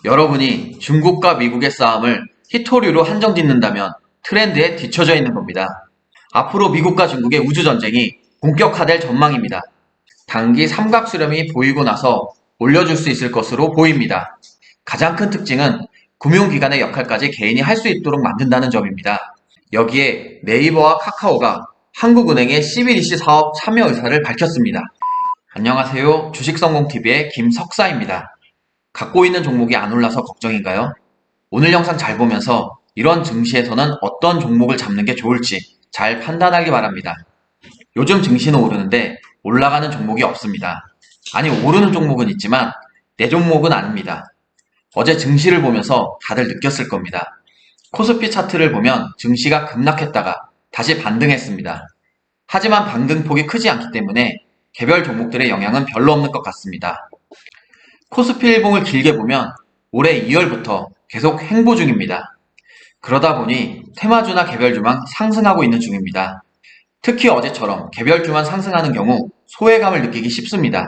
여러분이 중국과 미국의 싸움을 히토류로 한정짓는다면 트렌드에 뒤처져 있는 겁니다. 앞으로 미국과 중국의 우주전쟁이 본격화될 전망입니다. 단기 삼각 수렴이 보이고 나서 올려줄 수 있을 것으로 보입니다. 가장 큰 특징은 금융기관의 역할까지 개인이 할 수 있도록 만든다는 점입니다. 여기에 네이버와 카카오가 한국은행의 CBDC 사업 참여 의사를 밝혔습니다. 안녕하세요. 주식성공TV의 김석사입니다. 갖고 있는 종목이 안 올라서 걱정인가요? 오늘 영상 잘 보면서 이런 증시에서는 어떤 종목을 잡는 게 좋을지 잘 판단하기 바랍니다. 요즘 증시는 오르는데 올라가는 종목이 없습니다. 아니, 오르는 종목은 있지만 내 종목은 아닙니다. 어제 증시를 보면서 다들 느꼈을 겁니다. 코스피 차트를 보면 증시가 급락했다가 다시 반등했습니다. 하지만 반등폭이 크지 않기 때문에 개별 종목들의 영향은 별로 없는 것 같습니다. 코스피 일봉을 길게 보면 올해 2월부터 계속 횡보 중입니다. 그러다 보니 테마주나 개별주만 상승하고 있는 중입니다. 특히 어제처럼 개별주만 상승하는 경우 소외감을 느끼기 쉽습니다.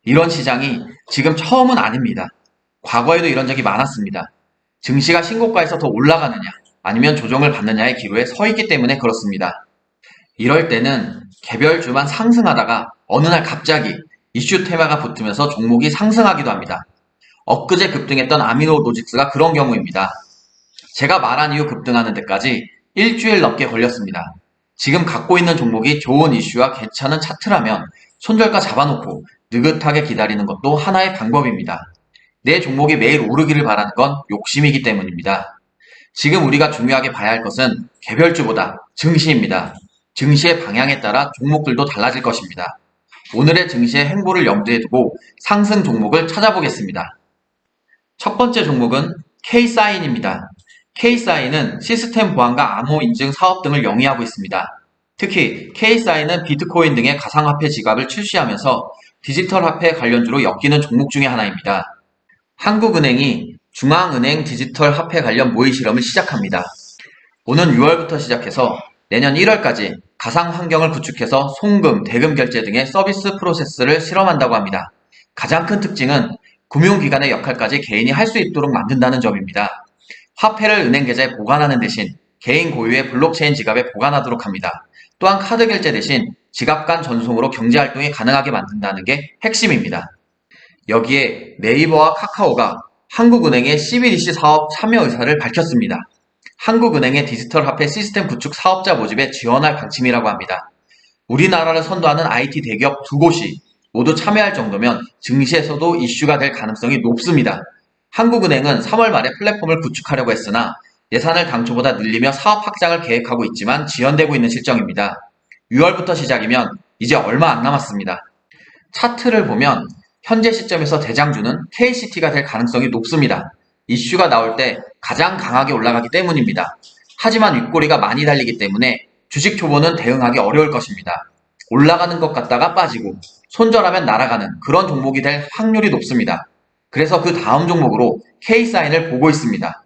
이런 시장이 지금 처음은 아닙니다. 과거에도 이런 적이 많았습니다. 증시가 신고가에서 더 올라가느냐 아니면 조정을 받느냐의 기로에 서 있기 때문에 그렇습니다. 이럴 때는 개별주만 상승하다가 어느 날 갑자기 이슈 테마가 붙으면서 종목이 상승하기도 합니다. 엊그제 급등했던 아미노로직스가 그런 경우입니다. 제가 말한 이후 급등하는 데까지 일주일 넘게 걸렸습니다. 지금 갖고 있는 종목이 좋은 이슈와 괜찮은 차트라면 손절가 잡아놓고 느긋하게 기다리는 것도 하나의 방법입니다. 내 종목이 매일 오르기를 바라는 건 욕심이기 때문입니다. 지금 우리가 중요하게 봐야 할 것은 개별주보다 증시입니다. 증시의 방향에 따라 종목들도 달라질 것입니다. 오늘의 증시의 행보를 염두에 두고 상승 종목을 찾아보겠습니다. 첫 번째 종목은 K사인입니다. K사인은 시스템 보안과 암호 인증 사업 등을 영위하고 있습니다. 특히 K사인은 비트코인 등의 가상화폐 지갑을 출시하면서 디지털 화폐 관련주로 엮이는 종목 중의 하나입니다. 한국은행이 중앙은행 디지털 화폐 관련 모의 실험을 시작합니다. 오는 6월부터 시작해서 내년 1월까지 가상 환경을 구축해서 송금, 대금 결제 등의 서비스 프로세스를 실험한다고 합니다. 가장 큰 특징은 금융기관의 역할까지 개인이 할 수 있도록 만든다는 점입니다. 화폐를 은행 계좌에 보관하는 대신 개인 고유의 블록체인 지갑에 보관하도록 합니다. 또한 카드 결제 대신 지갑 간 전송으로 경제활동이 가능하게 만든다는 게 핵심입니다. 여기에 네이버와 카카오가 한국은행의 CBDC 사업 참여 의사를 밝혔습니다. 한국은행의 디지털 화폐 시스템 구축 사업자 모집에 지원할 방침이라고 합니다. 우리나라를 선도하는 IT 대기업 두 곳이 모두 참여할 정도면 증시에서도 이슈가 될 가능성이 높습니다. 한국은행은 3월 말에 플랫폼을 구축하려고 했으나 예산을 당초보다 늘리며 사업 확장을 계획하고 있지만 지연되고 있는 실정입니다. 6월부터 시작이면 이제 얼마 안 남았습니다. 차트를 보면 현재 시점에서 대장주는 KCT가 될 가능성이 높습니다. 이슈가 나올 때 가장 강하게 올라가기 때문입니다. 하지만 윗꼬리가 많이 달리기 때문에 주식 초보는 대응하기 어려울 것입니다. 올라가는 것 같다가 빠지고 손절하면 날아가는 그런 종목이 될 확률이 높습니다. 그래서 그 다음 종목으로 K사인을 보고 있습니다.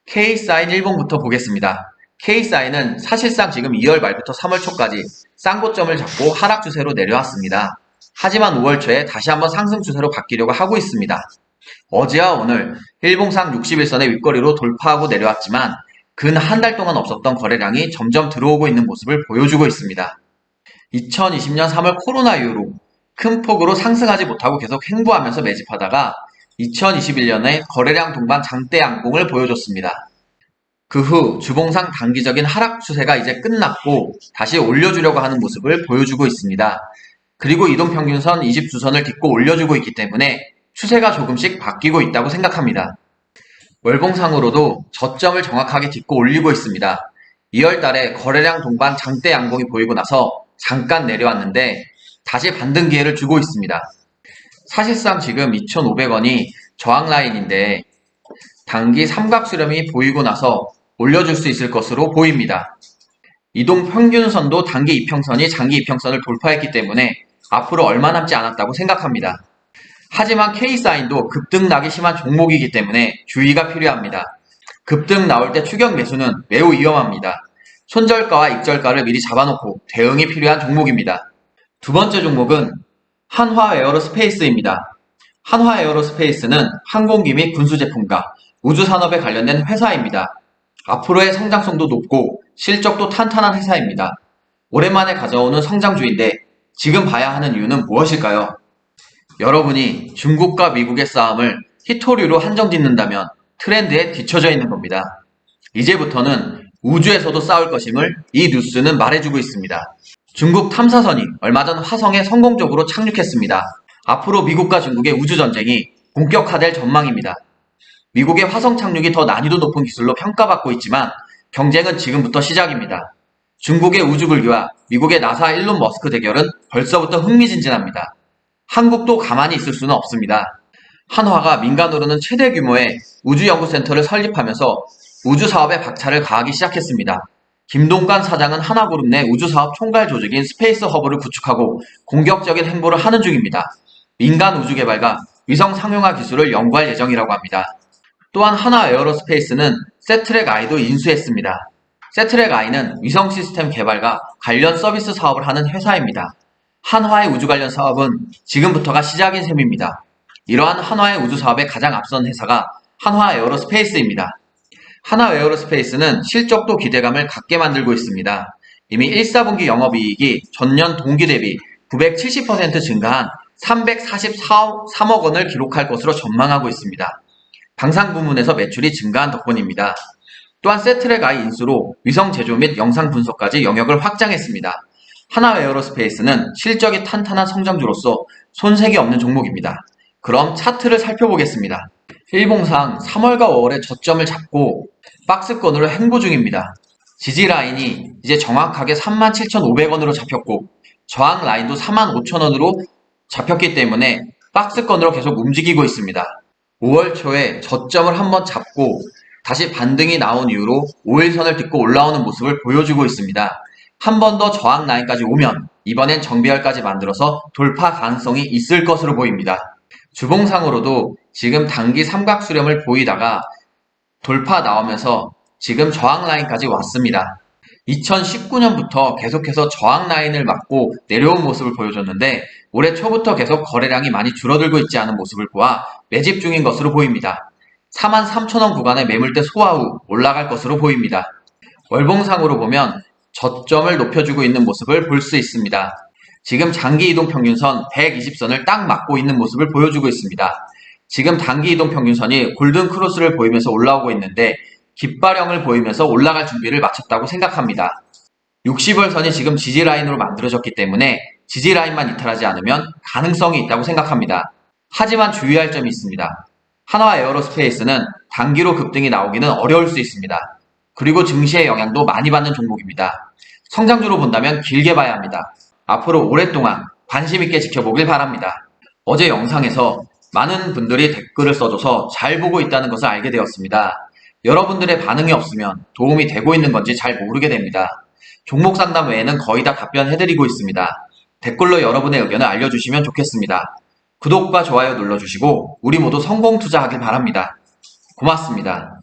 K사인 일봉부터 보겠습니다. K사인은 사실상 지금 2월 말부터 3월 초까지 쌍고점을 잡고 하락 추세로 내려왔습니다. 하지만 5월 초에 다시 한번 상승 추세로 바뀌려고 하고 있습니다. 어제와 오늘 일봉상 61선의 윗거리로 돌파하고 내려왔지만 근 한 달 동안 없었던 거래량이 점점 들어오고 있는 모습을 보여주고 있습니다. 2020년 3월 코로나 이후로 큰 폭으로 상승하지 못하고 계속 횡보하면서 매집하다가 2021년에 거래량 동반 장대 양봉을 보여줬습니다. 그 후 주봉상 단기적인 하락 추세가 이제 끝났고 다시 올려주려고 하는 모습을 보여주고 있습니다. 그리고 이동평균선 20주선을 딛고 올려주고 있기 때문에 추세가 조금씩 바뀌고 있다고 생각합니다. 월봉상으로도 저점을 정확하게 딛고 올리고 있습니다. 2월 달에 거래량 동반 장대 양봉이 보이고 나서 잠깐 내려왔는데 다시 반등 기회를 주고 있습니다. 사실상 지금 2,500원이 저항 라인인데 단기 삼각 수렴이 보이고 나서 올려줄 수 있을 것으로 보입니다. 이동평균선도 단기 이평선이 장기 이평선을 돌파했기 때문에 앞으로 얼마 남지 않았다고 생각합니다. 하지만 K사인도 급등 나기 심한 종목이기 때문에 주의가 필요합니다. 급등 나올 때 추격 매수는 매우 위험합니다. 손절가와 익절가를 미리 잡아놓고 대응이 필요한 종목입니다. 두 번째 종목은 한화 에어로스페이스입니다. 한화 에어로스페이스는 항공기 및 군수제품과 우주산업에 관련된 회사입니다. 앞으로의 성장성도 높고 실적도 탄탄한 회사입니다. 오랜만에 가져오는 성장주인데 지금 봐야 하는 이유는 무엇일까요? 여러분이 중국과 미국의 싸움을 히토류로 한정짓는다면 트렌드에 뒤처져 있는 겁니다. 이제부터는 우주에서도 싸울 것임을 이 뉴스는 말해주고 있습니다. 중국 탐사선이 얼마 전 화성에 성공적으로 착륙했습니다. 앞으로 미국과 중국의 우주전쟁이 본격화될 전망입니다. 미국의 화성 착륙이 더 난이도 높은 기술로 평가받고 있지만 경쟁은 지금부터 시작입니다. 중국의 우주불기와 미국의 나사 일론 머스크 대결은 벌써부터 흥미진진합니다. 한국도 가만히 있을 수는 없습니다. 한화가 민간으로는 최대 규모의 우주연구센터를 설립하면서 우주사업에 박차를 가하기 시작했습니다. 김동관 사장은 한화그룹 내 우주사업 총괄 조직인 스페이스허브를 구축하고 공격적인 행보를 하는 중입니다. 민간 우주개발과 위성 상용화 기술을 연구할 예정이라고 합니다. 또한 한화 에어로스페이스는 세트랙 I도 인수했습니다. 세트랙 I는 위성 시스템 개발과 관련 서비스 사업을 하는 회사입니다. 한화의 우주 관련 사업은 지금부터가 시작인 셈입니다. 이러한 한화의 우주 사업에 가장 앞선 회사가 한화 에어로스페이스입니다. 한화 에어로스페이스는 실적도 기대감을 갖게 만들고 있습니다. 이미 1사분기 영업이익이 전년 동기 대비 970% 증가한 343억 원을 기록할 것으로 전망하고 있습니다. 방산 부문에서 매출이 증가한 덕분입니다. 또한 세트랙 I 인수로 위성 제조 및 영상 분석까지 영역을 확장했습니다. 한화 에어로스페이스는 실적이 탄탄한 성장주로서 손색이 없는 종목입니다. 그럼 차트를 살펴보겠습니다. 일봉상 3월과 5월에 저점을 잡고 박스권으로 행보 중입니다. 지지 라인이 이제 정확하게 37,500원으로 잡혔고 저항 라인도 45,000원으로 잡혔기 때문에 박스권으로 계속 움직이고 있습니다. 5월 초에 저점을 한번 잡고 다시 반등이 나온 이후로 5일선을 딛고 올라오는 모습을 보여주고 있습니다. 한 번 더 저항 라인까지 오면 이번엔 정비열까지 만들어서 돌파 가능성이 있을 것으로 보입니다. 주봉상으로도 지금 단기 삼각수렴을 보이다가 돌파 나오면서 지금 저항 라인까지 왔습니다. 2019년부터 계속해서 저항 라인을 맞고 내려온 모습을 보여줬는데 올해 초부터 계속 거래량이 많이 줄어들고 있지 않은 모습을 보아 매집 중인 것으로 보입니다. 43,000원 구간의 매물대 소화 후 올라갈 것으로 보입니다. 월봉상으로 보면 저점을 높여주고 있는 모습을 볼 수 있습니다. 지금 장기이동평균선 120선을 딱 맞고 있는 모습을 보여주고 있습니다. 지금 단기이동평균선이 골든크로스를 보이면서 올라오고 있는데 깃발형을 보이면서 올라갈 준비를 마쳤다고 생각합니다. 60월선이 지금 지지라인으로 만들어졌기 때문에 지지라인만 이탈하지 않으면 가능성이 있다고 생각합니다. 하지만 주의할 점이 있습니다. 한화 에어로스페이스는 단기로 급등이 나오기는 어려울 수 있습니다. 그리고 증시의 영향도 많이 받는 종목입니다. 성장주로 본다면 길게 봐야 합니다. 앞으로 오랫동안 관심 있게 지켜보길 바랍니다. 어제 영상에서 많은 분들이 댓글을 써줘서 잘 보고 있다는 것을 알게 되었습니다. 여러분들의 반응이 없으면 도움이 되고 있는 건지 잘 모르게 됩니다. 종목 상담 외에는 거의 다 답변해드리고 있습니다. 댓글로 여러분의 의견을 알려주시면 좋겠습니다. 구독과 좋아요 눌러주시고 우리 모두 성공 투자하길 바랍니다. 고맙습니다.